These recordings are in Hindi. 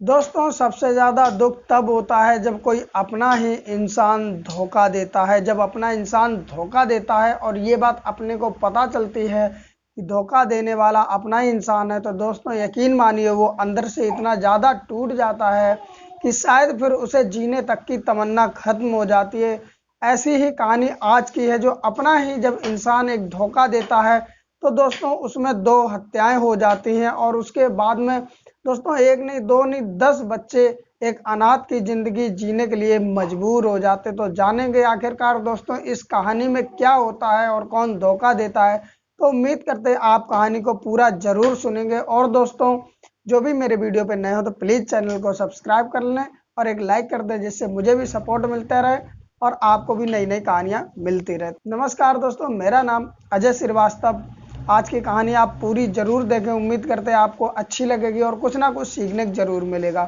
दोस्तों, सबसे ज़्यादा दुख तब होता है जब कोई अपना ही इंसान धोखा देता है। जब अपना इंसान धोखा देता है और ये बात अपने को पता चलती है कि धोखा देने वाला अपना ही इंसान है, तो दोस्तों यकीन मानिए वो अंदर से इतना ज़्यादा टूट जाता है कि शायद फिर उसे जीने तक की तमन्ना खत्म हो जाती है। ऐसी ही कहानी आज की है, जो अपना ही जब इंसान एक धोखा देता है तो दोस्तों उसमें 2 हत्याएं हो जाती हैं और उसके बाद में दोस्तों एक नहीं, 2 नहीं, 10 बच्चे एक अनाथ की ज़िंदगी जीने के लिए मजबूर हो जाते। तो जानेंगे आखिरकार दोस्तों इस कहानी में क्या होता है और कौन धोखा देता है। तो उम्मीद करते हैं आप कहानी को पूरा ज़रूर सुनेंगे। और दोस्तों जो भी मेरे वीडियो पे नए हो तो प्लीज़ चैनल को सब्सक्राइब कर लें और एक लाइक कर दें, जिससे मुझे भी सपोर्ट मिलता रहे और आपको भी नई नई कहानियाँ मिलती रहे। नमस्कार दोस्तों, मेरा नाम अजय श्रीवास्तव। आज की कहानी आप पूरी जरूर देखें, उम्मीद करते हैं आपको अच्छी लगेगी और कुछ ना कुछ सीखने को जरूर मिलेगा।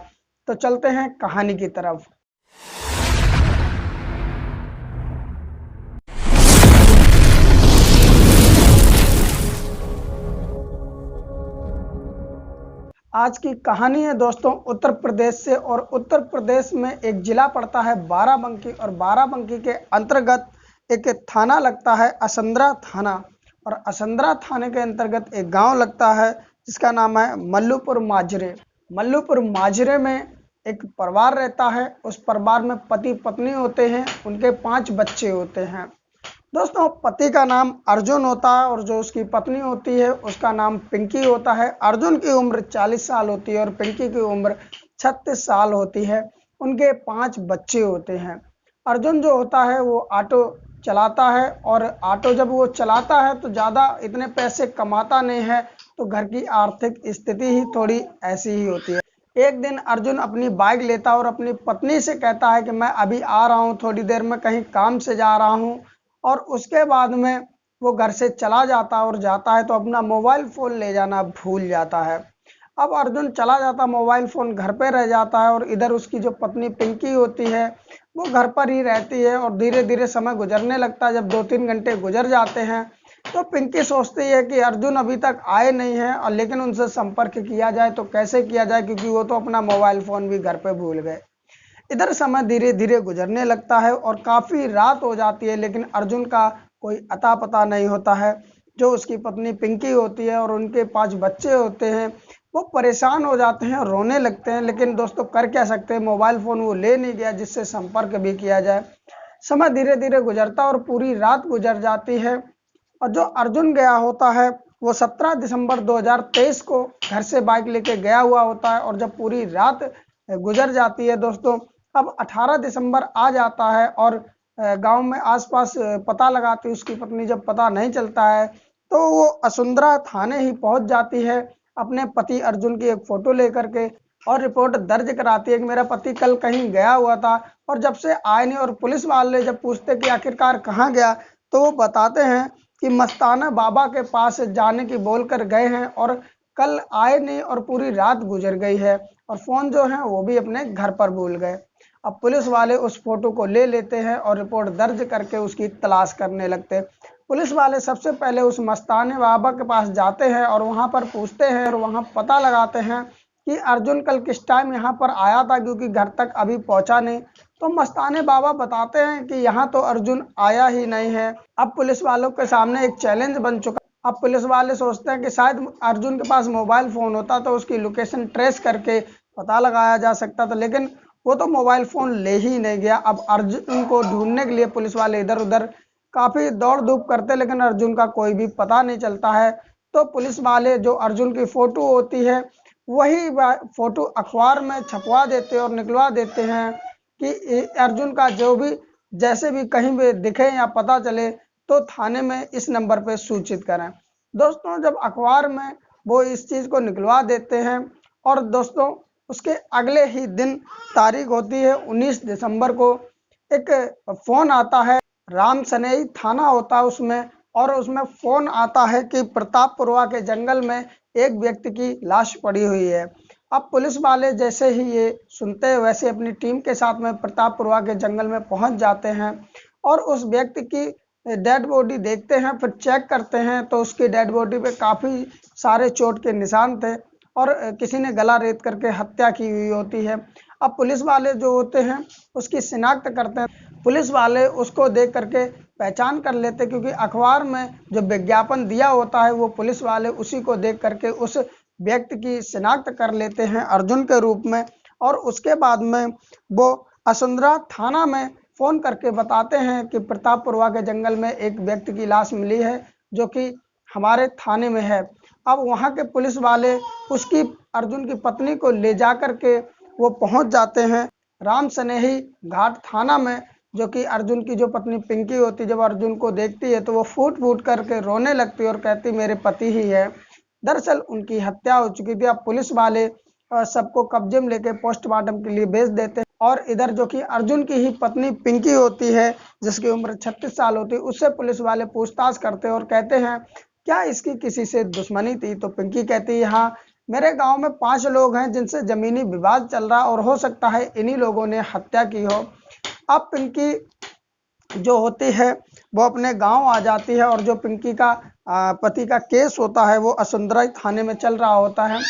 तो चलते हैं कहानी की तरफ। आज की कहानी है दोस्तों उत्तर प्रदेश से, और उत्तर प्रदेश में एक जिला पड़ता है बाराबंकी, और बाराबंकी के अंतर्गत एक थाना लगता है असंद्रा थाना, और असंद्रा थाने के अंतर्गत एक गांव लगता है जिसका नाम है मल्लूपुर माजरे। मल्लूपुर माजरे में एक परिवार रहता है। उस परिवार में पति पत्नी होते हैं, उनके 5 बच्चे होते हैं। दोस्तों पति का नाम अर्जुन होता है और जो उसकी पत्नी होती है उसका नाम पिंकी होता है। अर्जुन की उम्र 40 साल होती है और पिंकी की उम्र 36 साल होती है। उनके 5 बच्चे होते हैं। अर्जुन जो होता है वो ऑटो चलाता है, और ऑटो जब वो चलाता है तो ज़्यादा इतने पैसे कमाता नहीं है, तो घर की आर्थिक स्थिति ही थोड़ी ऐसी ही होती है। एक दिन अर्जुन अपनी बाइक लेता है और अपनी पत्नी से कहता है कि मैं अभी आ रहा हूँ, थोड़ी देर में कहीं काम से जा रहा हूँ। और उसके बाद में वो घर से चला जाता है, और जाता है तो अपना मोबाइल फ़ोन ले जाना भूल जाता है। अब अर्जुन चला जाता, मोबाइल फ़ोन घर पे रह जाता है, और इधर उसकी जो पत्नी पिंकी होती है वो घर पर ही रहती है। और धीरे धीरे समय गुजरने लगता है। जब 2-3 घंटे गुजर जाते हैं तो पिंकी सोचती है कि अर्जुन अभी तक आए नहीं हैं, और लेकिन उनसे संपर्क किया जाए तो कैसे किया जाए, क्योंकि वो तो अपना मोबाइल फ़ोन भी घर पे भूल गए। इधर समय धीरे धीरे गुजरने लगता है और काफ़ी रात हो जाती है, लेकिन अर्जुन का कोई अता पता नहीं होता है। जो उसकी पत्नी पिंकी होती है और उनके 5 बच्चे होते हैं, वो परेशान हो जाते हैं, रोने लगते हैं। लेकिन दोस्तों कर क्या सकते हैं, मोबाइल फ़ोन वो ले नहीं गया जिससे संपर्क भी किया जाए। समय धीरे धीरे गुजरता और पूरी रात गुजर जाती है। और जो अर्जुन गया होता है वो 17 दिसंबर 2023 को घर से बाइक लेके गया हुआ होता है। और जब पूरी रात गुजर जाती है दोस्तों, अब 18 दिसंबर आ जाता है, और गांव में आसपास पता लगाती उसकी पत्नी। जब पता नहीं चलता है तो वो असुंदरा थाने ही पहुंच जाती है, अपने पति अर्जुन की एक फ़ोटो लेकर के, और रिपोर्ट दर्ज कराती है कि मेरा पति कल कहीं गया हुआ था और जब से आए नहीं। और पुलिस वाले जब पूछते कि आखिरकार कहाँ गया, तो वो बताते हैं कि मस्ताना बाबा के पास जाने की बोल कर गए हैं, और कल आए नहीं और पूरी रात गुजर गई है, और फ़ोन जो है वो भी अपने घर पर भूल गए। अब पुलिस वाले उस फोटो को ले लेते हैं और रिपोर्ट दर्ज करके उसकी तलाश करने लगते हैं। पुलिस वाले सबसे पहले उस मस्ताने बाबा के पास जाते हैं और वहां पर पूछते हैं, और वहां पता लगाते हैं कि अर्जुन कल किस टाइम यहाँ पर आया था, क्योंकि घर तक अभी पहुंचा नहीं। तो मस्ताने बाबा बताते हैं कि यहाँ तो अर्जुन आया ही नहीं है। अब पुलिस वालों के सामने एक चैलेंज बन चुका। अब पुलिस वाले सोचते हैं कि शायद अर्जुन के पास मोबाइल फ़ोन होता तो उसकी लोकेशन ट्रेस करके पता लगाया जा सकता था, लेकिन वो तो मोबाइल फ़ोन ले ही नहीं गया। अब अर्जुन को ढूंढने के लिए पुलिस वाले इधर उधर काफ़ी दौड़ धूप करते, लेकिन अर्जुन का कोई भी पता नहीं चलता है। तो पुलिस वाले जो अर्जुन की फ़ोटो होती है वही फ़ोटो अखबार में छपवा देते और निकलवा देते हैं कि अर्जुन का जो भी जैसे भी कहीं भी दिखे या पता चले तो थाने में इस नंबर पे सूचित करें। दोस्तों जब अखबार में वो इस चीज़ को निकलवा देते हैं, और दोस्तों उसके अगले ही दिन तारीख होती है 19 दिसंबर को, एक फ़ोन आता है। राम सनेही थाना होता है उसमें, और उसमें फ़ोन आता है कि प्रतापपुरवा के जंगल में एक व्यक्ति की लाश पड़ी हुई है। अब पुलिस वाले जैसे ही ये सुनते हैं वैसे अपनी टीम के साथ में प्रतापपुरवा के जंगल में पहुंच जाते हैं, और उस व्यक्ति की डेड बॉडी देखते हैं। फिर चेक करते हैं तो उसकी डेड बॉडी पे काफ़ी सारे चोट के निशान थे। और किसी ने गला रेत करके हत्या की हुई होती है। अब पुलिस वाले जो होते हैं उसकी शिनाख्त करते हैं। पुलिस वाले उसको देख करके पहचान कर लेते, क्योंकि अखबार में जो विज्ञापन दिया होता है वो पुलिस वाले उसी को देख करके उस व्यक्ति की शिनाख्त कर लेते हैं अर्जुन के रूप में। और उसके बाद में वो असुंदरा थाना में फ़ोन करके बताते हैं कि प्रतापपुरवा के जंगल में एक व्यक्ति की लाश मिली है जो कि हमारे थाने में है। अब वहाँ के पुलिस वाले उसकी अर्जुन की पत्नी को ले जा कर के वो पहुँच जाते हैं राम सनेही घाट थाना में, जो कि अर्जुन की जो पत्नी पिंकी होती जब अर्जुन को देखती है तो वो फूट फूट करके रोने लगती है और कहती मेरे पति ही है। दरअसल उनकी हत्या हो चुकी थी। अब पुलिस वाले सबको कब्जे में लेके पोस्टमार्टम के लिए भेज देते हैं। और इधर जो कि अर्जुन की ही पत्नी पिंकी होती है जिसकी उम्र 36 साल होती है, उससे पुलिस वाले पूछताछ करते हैं और कहते हैं क्या इसकी किसी से दुश्मनी थी? तो पिंकी कहती है हाँ, मेरे गांव में 5 लोग हैं जिनसे जमीनी विवाद चल रहा और हो सकता है इन्हीं लोगों ने हत्या की हो। अब पिंकी जो होती है वो अपने गांव आ जाती है और जो पिंकी का पति का केस होता है वो असुंदरा थाने में चल रहा होता है।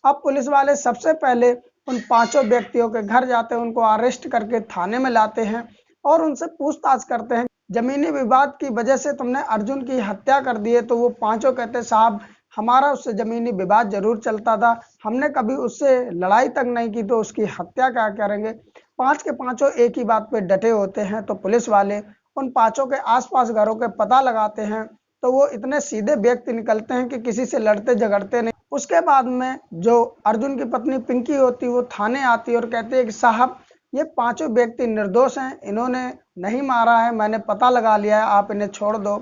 अब पुलिस वाले सबसे पहले उन 5 व्यक्तियों के घर जाते हैं, उनको अरेस्ट करके थाने में लाते हैं और उनसे पूछताछ करते हैं जमीनी विवाद की वजह से तुमने अर्जुन की हत्या कर दी है। तो वो 5 कहते साहब हमारा उससे जमीनी विवाद जरूर चलता था, हमने कभी उससे लड़ाई तक नहीं की, तो उसकी हत्या क्या करेंगे। 5 के 5 एक ही बात पे डटे होते हैं। तो पुलिस वाले उन 5 के आसपास घरों के पता लगाते हैं तो वो इतने सीधे व्यक्ति निकलते हैं कि किसी से लड़ते झगड़ते नहीं। उसके बाद में जो अर्जुन की पत्नी पिंकी होती वो थाने आती है और कहती है कि साहब ये 5 व्यक्ति निर्दोष हैं, इन्होंने नहीं मारा है, मैंने पता लगा लिया है, आप इन्हें छोड़ दो।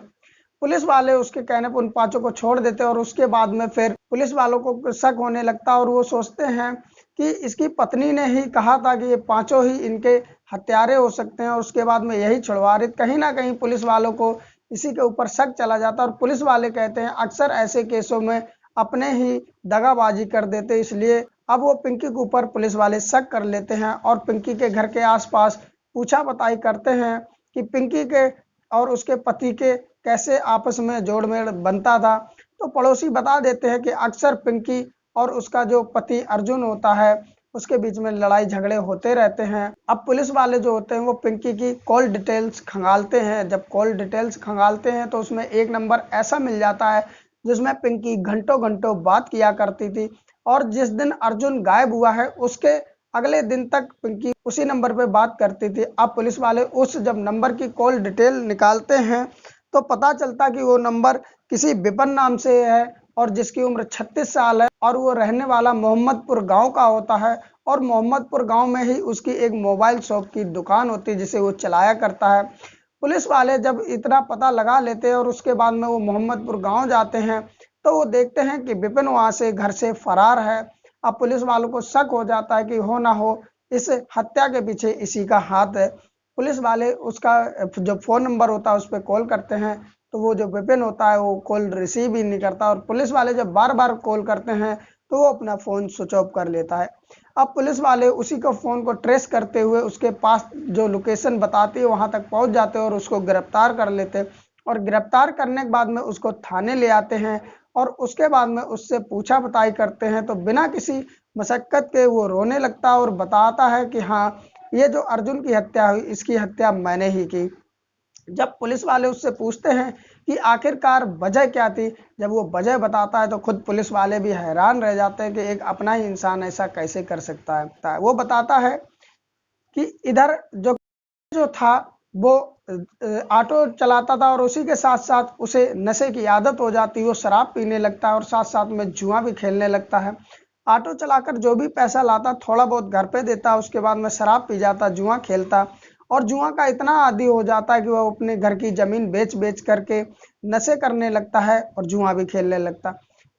पुलिस वाले उसके कहने पर उन 5 को छोड़ देते हैं और उसके बाद में फिर पुलिस वालों को शक होने लगता है और वो सोचते हैं कि इसकी पत्नी ने ही कहा था कि ये 5 ही इनके हत्यारे हो सकते हैं और उसके बाद में यही छुड़वा रही। कहीं ना कहीं पुलिस वालों को इसी के ऊपर शक चला जाता है और पुलिस वाले कहते हैं अक्सर ऐसे केसों में अपने ही दगाबाजी कर देते, इसलिए अब वो पिंकी के ऊपर पुलिस वाले शक कर लेते हैं और पिंकी के घर के आसपास पूछा बताई करते हैं कि पिंकी के और उसके पति के कैसे आपस में जोड़मेल बनता था। तो पड़ोसी बता देते हैं कि अक्सर पिंकी और उसका जो पति अर्जुन होता है उसके बीच में लड़ाई झगड़े होते रहते हैं। अब पुलिस वाले जो होते हैं वो पिंकी की कॉल डिटेल्स खंगालते हैं। जब कॉल डिटेल्स खंगालते हैं तो उसमें एक नंबर ऐसा मिल जाता है जिसमें पिंकी घंटों घंटों बात किया करती थी और जिस दिन अर्जुन गायब हुआ है उसके अगले दिन तक पिंकी उसी नंबर पे बात करती थी। अब पुलिस वाले उस जब नंबर की कॉल डिटेल निकालते हैं तो पता चलता कि वो नंबर किसी विपिन नाम से है और जिसकी उम्र 36 साल है और वो रहने वाला मोहम्मदपुर गांव का होता है और मोहम्मदपुर गांव में ही उसकी एक मोबाइल शॉप की दुकान होती है जिसे वो चलाया करता है। पुलिस वाले जब इतना पता लगा लेते हैं और उसके बाद में वो मोहम्मदपुर गांव जाते हैं तो वो देखते हैं कि विपिन वहां से घर से फरार है। अब पुलिस वालों को शक हो जाता है कि हो ना हो इस हत्या के पीछे इसी का हाथ है। पुलिस वाले उसका जो फ़ोन नंबर होता है उस पर कॉल करते हैं तो वो जो विपिन होता है वो कॉल रिसीव ही नहीं करता और पुलिस वाले जब बार बार कॉल करते हैं तो वो अपना फ़ोन स्विच ऑफ कर लेता है। अब पुलिस वाले उसी का फ़ोन को ट्रेस करते हुए उसके पास जो लोकेशन बताती है वहाँ तक पहुँच जाते हैं और उसको गिरफ्तार कर लेते हैं और गिरफ्तार करने के बाद में उसको थाने ले आते हैं और उसके बाद में उससे पूछा बताई करते हैं तो बिना किसी मशक्क़त के वो रोने लगता है और बताता है कि हाँ ये जो अर्जुन की हत्या हुई इसकी हत्या मैंने ही की। जब पुलिस वाले उससे पूछते हैं कि आखिरकार वजह क्या थी, जब वो वजह बताता है तो खुद पुलिस वाले भी हैरान रह जाते हैं कि एक अपना ही इंसान ऐसा कैसे कर सकता है। वो बताता है कि इधर जो जो था वो ऑटो चलाता था और उसी के साथ साथ उसे नशे की आदत हो जाती है, वो शराब पीने लगता है और साथ साथ में जुआ भी खेलने लगता है। ऑटो चलाकर जो भी पैसा लाता थोड़ा बहुत घर पे देता, उसके बाद में शराब पी जाता, जुआ खेलता और जुआ का इतना आदी हो जाता है कि वो अपने घर की ज़मीन बेच बेच करके नशे करने लगता है और जुआ भी खेलने लगता।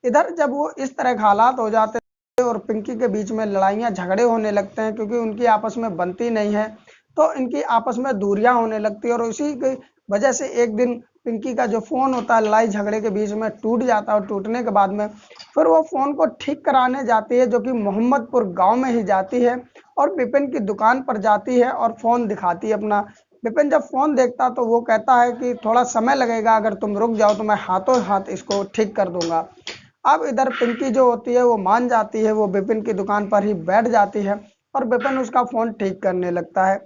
इधर जब वो इस तरह के हालात हो जाते हैं और पिंकी के बीच में लड़ाइयाँ झगड़े होने लगते हैं क्योंकि उनकी आपस में बनती नहीं है तो इनकी आपस में दूरियां होने लगती है और उसी की वजह से एक दिन पिंकी का जो फ़ोन होता है लड़ाई झगड़े के बीच में टूट जाता है और टूटने के बाद में फिर वो फ़ोन को ठीक कराने जाती है जो कि मोहम्मदपुर गांव में ही जाती है और विपिन की दुकान पर जाती है और फ़ोन दिखाती है अपना। विपिन जब फ़ोन देखता तो वो कहता है कि थोड़ा समय लगेगा, अगर तुम रुक जाओ तो मैं हाथों हाथ इसको ठीक कर दूंगा। अब इधर पिंकी जो होती है वो मान जाती है, वो विपिन की दुकान पर ही बैठ जाती है और विपिन उसका फोन ठीक करने लगता है।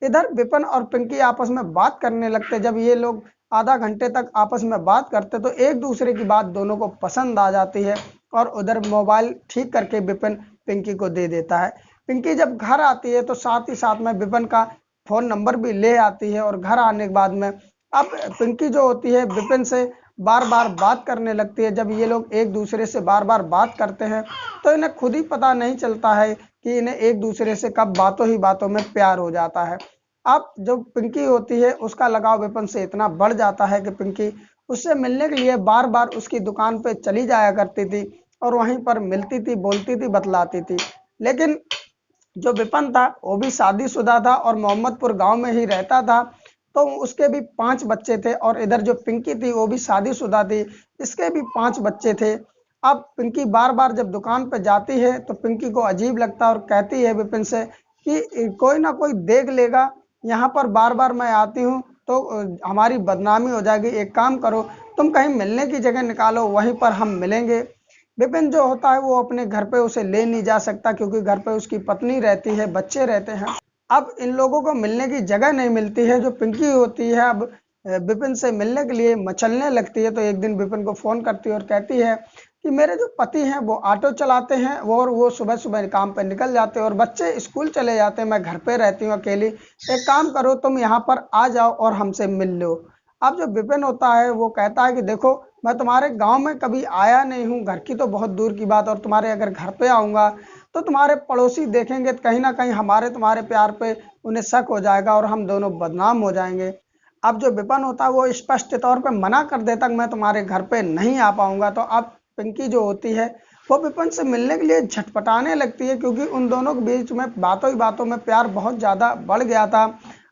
इधर विपिन और पिंकी आपस में बात करने लगते। जब ये लोग आधा घंटे तक आपस में बात करते तो एक दूसरे की बात दोनों को पसंद आ जाती है और उधर मोबाइल ठीक करके विपिन पिंकी को दे देता है। पिंकी जब घर आती है तो साथ ही साथ में विपिन का फोन नंबर भी ले आती है और घर आने के बाद में अब पिंकी जो होती है विपिन से बार बार बात करने लगती है। जब ये लोग एक दूसरे से बार बार बात करते हैं तो इन्हें खुद ही पता नहीं चलता है कि इन्हें एक दूसरे से कब बातों ही बातों में प्यार हो जाता है। अब जो पिंकी होती है उसका लगाव विपिन से इतना बढ़ जाता है कि पिंकी उससे मिलने के लिए बार बार उसकी दुकान पे चली जाया करती थी और वहीं पर मिलती थी, बोलती थी, बतलाती थी। लेकिन जो विपिन था वो भी शादीशुदा था और मोहम्मदपुर गांव में ही रहता था, तो उसके भी 5 बच्चे थे और इधर जो पिंकी थी वो भी शादीशुदा थी, इसके भी 5 बच्चे थे। अब पिंकी बार बार जब दुकान पर जाती है तो पिंकी को अजीब लगता है और कहती है विपिन से कि कोई ना कोई देख लेगा, यहाँ पर बार बार मैं आती हूँ तो हमारी बदनामी हो जाएगी। एक काम करो, तुम कहीं मिलने की जगह निकालो, वहीं पर हम मिलेंगे। विपिन जो होता है वो अपने घर पे उसे ले नहीं जा सकता क्योंकि घर पे उसकी पत्नी रहती है, बच्चे रहते हैं। अब इन लोगों को मिलने की जगह नहीं मिलती है। जो पिंकी होती है अब विपिन से मिलने के लिए मचलने लगती है। तो एक दिन विपिन को फोन करती है और कहती है कि मेरे जो पति हैं वो ऑटो चलाते हैं और वो सुबह सुबह काम पर निकल जाते हैं और बच्चे स्कूल चले जाते हैं, मैं घर पे रहती हूँ अकेली। एक काम करो, तुम यहाँ पर आ जाओ और हमसे मिल लो। अब जो विपिन होता है वो कहता है कि देखो, मैं तुम्हारे गांव में कभी आया नहीं हूँ, घर की तो बहुत दूर की बात, और तुम्हारे अगर घर पे आऊँगा तो तुम्हारे पड़ोसी देखेंगे तो कहीं ना कहीं हमारे तुम्हारे प्यार पे उन्हें शक हो जाएगा और हम दोनों बदनाम हो जाएंगे। अब जो विपिन होता है वो स्पष्ट तौर पे मना कर देता कि मैं तुम्हारे घर पे नहीं आ पाऊंगा। तो अब पिंकी जो होती है वो विपिन से मिलने के लिए झटपटाने लगती है क्योंकि उन दोनों के बीच में बातों ही बातों में प्यार बहुत ज़्यादा बढ़ गया था।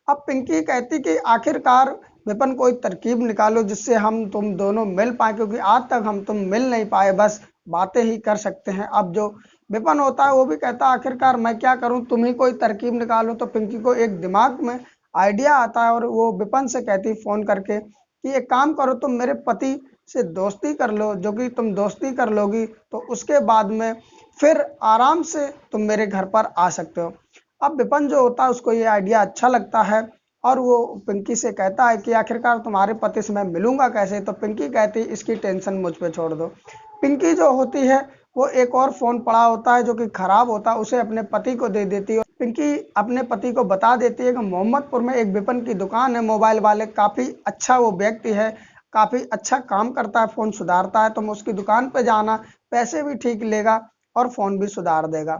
अब पिंकी कहती कि आखिरकार विपिन कोई तरकीब निकालो जिससे हम तुम दोनों मिल पाए, क्योंकि आज तक हम तुम मिल नहीं पाए, बस बातें ही कर सकते हैं। अब जो विपिन होता है वो भी कहता है आखिरकार मैं क्या करूं, तुम ही कोई तरकीब निकालो। तो पिंकी को एक दिमाग में आइडिया आता है और वो विपिन से कहती फोन करके कि एक काम करो, तुम मेरे पति से दोस्ती कर लो, जो कि तुम दोस्ती कर लोगी तो उसके बाद में फिर आराम से तुम मेरे घर पर आ सकते हो। अब विपिन जो होता है उसको ये आइडिया अच्छा लगता है और वो पिंकी से कहता है कि आखिरकार तुम्हारे पति से मैं मिलूंगा कैसे। तो पिंकी कहती है इसकी टेंशन मुझ पे छोड़ दो। पिंकी जो होती है वो एक और फोन पड़ा होता है जो कि खराब होता है, उसे अपने पति को दे देती है। पिंकी अपने पति को बता देती है कि मोहम्मदपुर में एक विपिन की दुकान है मोबाइल वाले, काफी अच्छा वो व्यक्ति है, काफी अच्छा काम करता है, फोन सुधारता है, तुम उसकी दुकान पे जाना, पैसे भी ठीक लेगा और फोन भी सुधार देगा।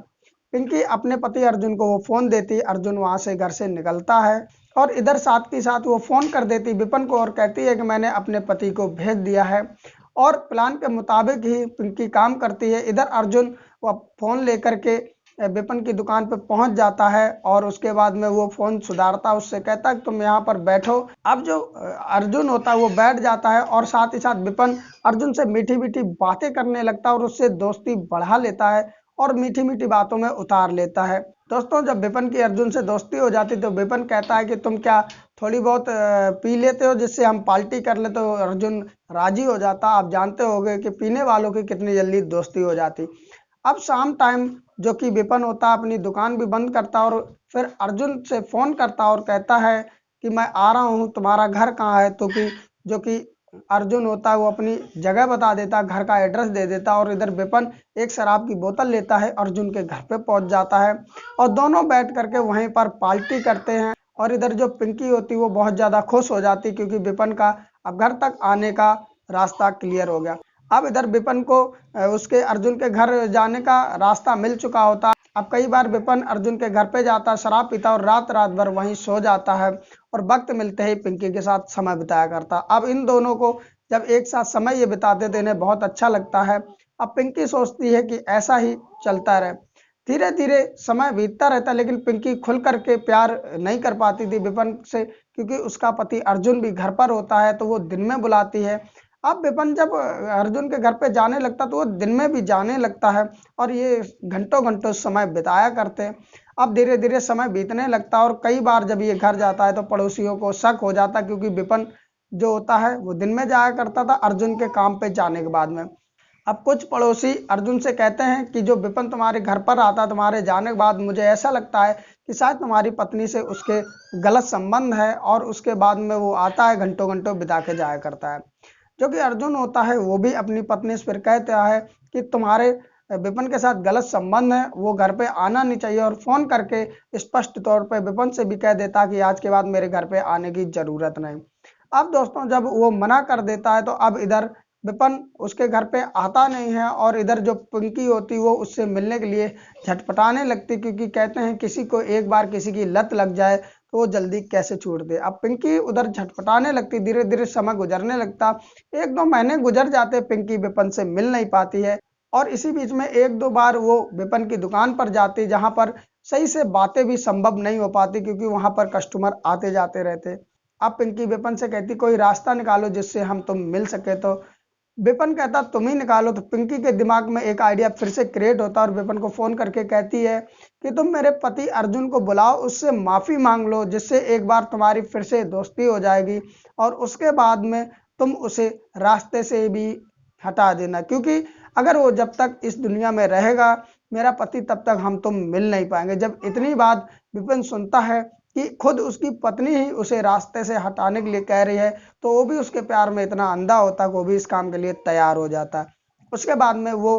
पिंकी अपने पति अर्जुन को वो फोन देती है, अर्जुन वहां से घर से निकलता है और इधर साथ के साथ वो फोन कर देती विपिन को और कहती है कि मैंने अपने पति को भेज दिया है और प्लान के मुताबिक ही पिंकी काम करती है। इधर अर्जुन वो फोन लेकर के विपिन की दुकान पे पहुंच जाता है और उसके बाद में वो फोन सुधारता है, उससे कहता है कि तुम यहाँ पर बैठो। अब जो अर्जुन होता है वो बैठ जाता है और साथ ही साथ विपिन अर्जुन से मीठी मीठी बातें करने लगता है और उससे दोस्ती बढ़ा लेता है और मीठी मीठी बातों में उतार लेता है। दोस्तों, जब विपिन की अर्जुन से दोस्ती हो जाती तो विपिन कहता है कि तुम क्या थोड़ी बहुत पी लेते हो जिससे हम पार्टी कर ले। तो अर्जुन राजी हो जाता। आप जानते होंगे कि पीने वालों की कितनी जल्दी दोस्ती हो जाती। अब शाम टाइम जो कि विपिन होता अपनी दुकान भी बंद करता और फिर अर्जुन से फोन करता और कहता है कि मैं आ रहा हूँ, तुम्हारा घर कहाँ है। तो कि जो कि अर्जुन होता है वो अपनी जगह बता देता, घर का एड्रेस दे देता और इधर विपिन एक शराब की बोतल लेता है, अर्जुन के घर पे पहुंच जाता है और दोनों बैठ करके वहीं पर पार्टी करते हैं। और इधर जो पिंकी होती वो बहुत ज्यादा खुश हो जाती क्योंकि विपिन का अब घर तक आने का रास्ता क्लियर हो गया। अब इधर विपिन को उसके अर्जुन के घर जाने का रास्ता मिल चुका होता। अब कई बार विपिन अर्जुन के घर पे जाता, शराब पीता और रात रात भर वहीं सो जाता है और वक्त मिलते ही पिंकी के साथ समय बिताया करता। अब इन दोनों को जब एक साथ समय ये बिताते तो इन्हें बहुत अच्छा लगता है। अब पिंकी सोचती है कि ऐसा ही चलता रहे। धीरे धीरे समय बीतता रहता लेकिन पिंकी खुल करके प्यार नहीं कर पाती थी विपिन से क्योंकि उसका पति अर्जुन भी घर पर होता है तो वो दिन में बुलाती है। अब विपिन जब अर्जुन के घर पे जाने लगता तो वो दिन में भी जाने लगता है और ये घंटों घंटों समय बिताया करते हैं। अब धीरे धीरे समय बीतने लगता है और कई बार जब ये घर जाता है तो पड़ोसियों को शक हो जाता क्योंकि विपिन जो होता है वो दिन में जाया करता था अर्जुन के काम पे जाने के बाद में। अब कुछ पड़ोसी अर्जुन से कहते हैं कि जो विपिन तुम्हारे घर पर आता है तुम्हारे जाने के बाद, मुझे ऐसा लगता है कि शायद तुम्हारी पत्नी से उसके गलत संबंध है, और उसके बाद में वो आता है घंटों घंटों बिता के जाया करता है। जो कि अर्जुन होता है वो भी अपनी पत्नी से फिर कहता है कि तुम्हारे विपिन के साथ गलत संबंध है, वो घर पे आना नहीं चाहिए, और फोन करके स्पष्ट तौर पे विपिन से भी कह देता कि आज के बाद मेरे घर पे आने की जरूरत नहीं। अब दोस्तों जब वो मना कर देता है तो अब इधर विपिन उसके घर पे आता नहीं है, और इधर जो पिंकी होती वो उससे मिलने के लिए झटपटाने लगती, क्योंकि कहते हैं किसी को एक बार किसी की लत लग जाए तो वो जल्दी कैसे छूट दे। अब पिंकी उधर झटपटाने लगती, धीरे धीरे समय गुजरने लगता, 1-2 महीने गुजर जाते, पिंकी विपिन से मिल नहीं पाती है। और इसी बीच में 1-2 बार वो विपिन की दुकान पर जाती, जहां पर सही से बातें भी संभव नहीं हो पाती, क्योंकि वहां पर कस्टमर आते जाते रहते। अब पिंकी विपिन से कहती कोई रास्ता निकालो जिससे हम तुम मिल सके, तो विपिन कहता तुम ही निकालो। तो पिंकी के दिमाग में एक आइडिया फिर से क्रिएट होता और विपिन को फोन करके कहती है कि तुम मेरे पति अर्जुन को बुलाओ, उससे माफी मांग लो, जिससे एक बार तुम्हारी फिर से दोस्ती हो जाएगी, और उसके बाद में तुम उसे रास्ते से भी हटा देना, क्योंकि अगर वो जब तक इस दुनिया में रहेगा मेरा पति, तब तक हम तुम मिल नहीं पाएंगे। जब इतनी बात विपिन सुनता है कि खुद उसकी पत्नी ही उसे रास्ते से हटाने के लिए कह रही है, तो वो भी उसके प्यार में इतना अंधा होता है कि वो भी इस काम के लिए तैयार हो जाता है। उसके बाद में वो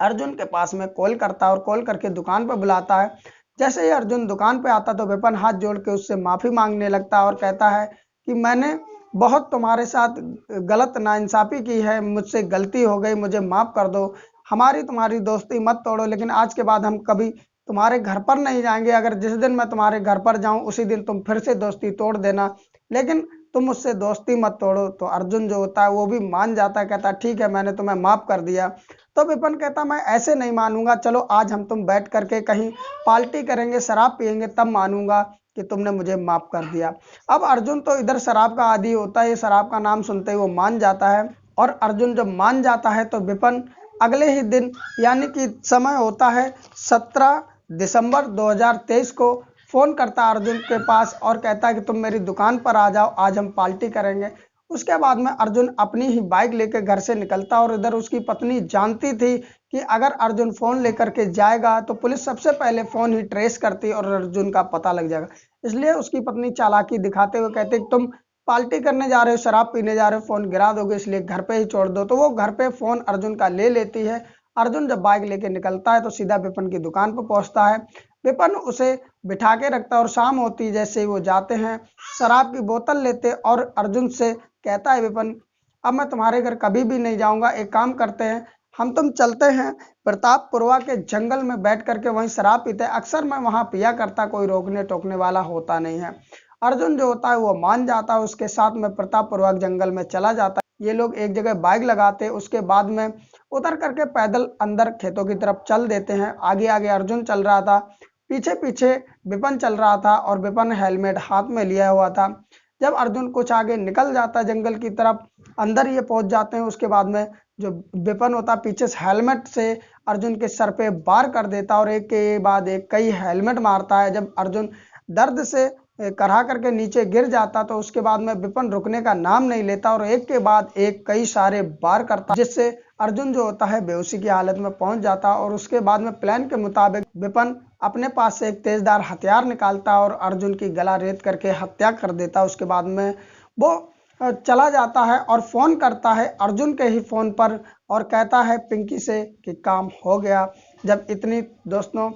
अर्जुन के पास में कॉल करता है और कॉल करके दुकान पर बुलाता है। जैसे ही अर्जुन दुकान पे आता तो विपिन हाथ जोड़ के उससे माफी मांगने लगता है और कहता है कि मैंने बहुत तुम्हारे साथ गलत नाइंसाफी की है, मुझसे गलती हो गई, मुझे माफ कर दो, हमारी तुम्हारी दोस्ती मत तोड़ो, लेकिन आज के बाद हम कभी तुम्हारे घर पर नहीं जाएंगे, अगर जिस दिन मैं तुम्हारे घर पर जाऊं उसी दिन तुम फिर से दोस्ती तोड़ देना, लेकिन तुम मुझसे दोस्ती मत तोड़ो। तो अर्जुन जो होता है वो भी मान जाता है, कहता है ठीक है मैंने तुम्हें माफ कर दिया। तो विपिन कहता मैं ऐसे नहीं मानूंगा, चलो आज हम तुम बैठ करके कहीं पार्टी करेंगे, शराब पियेंगे, तब मानूंगा कि तुमने मुझे माफ कर दिया। अब अर्जुन तो इधर शराब का आदी होता है, शराब का नाम सुनते ही वो मान जाता है, और अर्जुन जब मान जाता है तो विपिन अगले ही दिन, यानी कि समय होता है 17 दिसंबर 2023 को, फोन करता है अर्जुन के पास और कहता है कि तुम मेरी दुकान पर आ जाओ, आज हम पार्टी करेंगे। उसके बाद में अर्जुन अपनी ही बाइक लेकर घर से निकलता, और इधर उसकी पत्नी जानती थी कि अगर अर्जुन फोन लेकर के जाएगा तो पुलिस सबसे पहले फोन ही ट्रेस करती और अर्जुन का पता लग जाएगा। इसलिए उसकी पत्नी चालाकी दिखाते हुए कहते कि तुम पार्टी करने जा रहे हो, शराब पीने जा रहे हो, फोन गिरा दोगे, इसलिए घर पे ही छोड़ दो। तो वो घर पे फोन अर्जुन का ले लेती है। अर्जुन जब बाइक लेके निकलता है तो सीधा विपिन की दुकान पर पहुंचता है। विपिन उसे बिठा के रखता है, और शाम होती जैसे ही वो जाते हैं शराब की बोतल लेते, और अर्जुन से कहता है विपिन अब मैं तुम्हारे घर कभी भी नहीं जाऊंगा, एक काम करते हैं हम तुम चलते हैं प्रतापपुरवा के जंगल में बैठ करके वहीं शराब पीते हैं, अक्सर मैं वहां पिया करता, कोई रोकने टोकने वाला होता नहीं है। अर्जुन जो होता है वो मान जाता है, उसके साथ में प्रतापपुरवा जंगल में चला जाता है। ये लोग एक जगह बाइक लगाते, उसके बाद में उतर करके पैदल अंदर खेतों की तरफ चल देते हैं। आगे आगे अर्जुन चल रहा था, पीछे पीछे विपिन चल रहा था, और विपिन हेलमेट हाथ में लिया हुआ था। जब अर्जुन कुछ आगे निकल जाता है जंगल की तरफ, अंदर ये पहुंच जाते हैं, उसके बाद में जो विपिन होता है पीछे से हेलमेट से अर्जुन के सर पे वार कर देता, और एक के बाद एक कई हेलमेट मारता है। जब अर्जुन दर्द से करा करके नीचे गिर जाता तो उसके बाद में विपिन रुकने का नाम नहीं लेता, और एक के बाद एक कई सारे वार करता, जिससे अर्जुन जो होता है बेहोशी की हालत में पहुंच जाता। और उसके बाद में प्लान के मुताबिक विपिन अपने पास से एक तेजदार हथियार निकालता और अर्जुन की गला रेत करके हत्या कर देता। उसके बाद में वो चला जाता है और फोन करता है अर्जुन के ही फोन पर, और कहता है पिंकी से कि काम हो गया। जब इतनी दोस्तों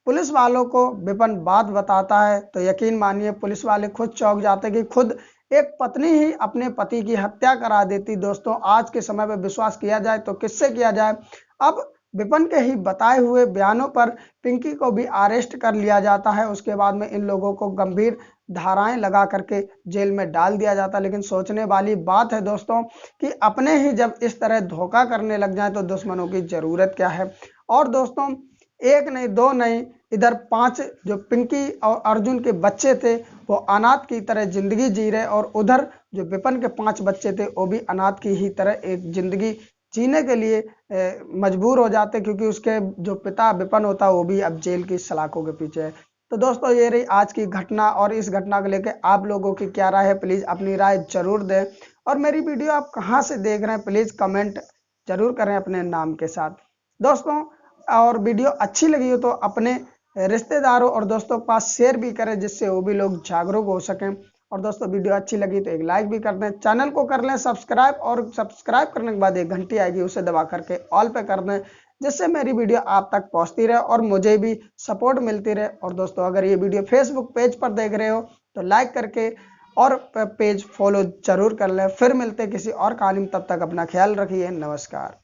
पुलिस वालों को विपिन बात बताता है तो यकीन मानिए पुलिस वाले खुद चौंक जाते कि खुद एक पत्नी ही अपने पति की हत्या करा देती। दोस्तों आज के समय में विश्वास किया जाए तो किससे किया जाए। अब विपिन के ही बताए हुए बयानों पर पिंकी को भी अरेस्ट कर लिया जाता है। उसके बाद में इन लोगों को गंभीर धाराएं लगा करके जेल में डाल दिया जाता है। लेकिन सोचने वाली बात है दोस्तों कि अपने ही जब इस तरह धोखा करने लग जाए तो दुश्मनों की जरूरत क्या है। और दोस्तों एक नहीं दो नहीं, इधर 5 जो पिंकी और अर्जुन के बच्चे थे वो अनाथ की तरह जिंदगी जी रहे, और उधर जो विपिन के 5 बच्चे थे वो भी अनाथ की ही तरह एक जिंदगी जीने के लिए मजबूर हो जाते, क्योंकि उसके जो पिता विपिन होता है वो भी अब जेल की सलाखों के पीछे है। तो दोस्तों ये रही आज की घटना, और इस घटना को लेकर आप लोगों की क्या राय है, प्लीज अपनी राय जरूर दें। और मेरी वीडियो आप कहाँ से देख रहे हैं प्लीज कमेंट जरूर करें अपने नाम के साथ दोस्तों। और वीडियो अच्छी लगी हो तो अपने रिश्तेदारों और दोस्तों के पास शेयर भी करें, जिससे वो भी लोग जागरूक हो सकें। और दोस्तों वीडियो अच्छी लगी तो एक लाइक भी कर दें, चैनल को कर लें सब्सक्राइब, और सब्सक्राइब करने के बाद एक घंटी आएगी उसे दबा करके ऑल पे कर दें, जिससे मेरी वीडियो आप तक पहुंचती रहे और मुझे भी सपोर्ट मिलती रहे। और दोस्तों अगर ये वीडियो फेसबुक पेज पर देख रहे हो तो लाइक करके और पेज फॉलो जरूर कर लें। फिर मिलते किसी और कहानी में, तब तक अपना ख्याल रखिए। नमस्कार।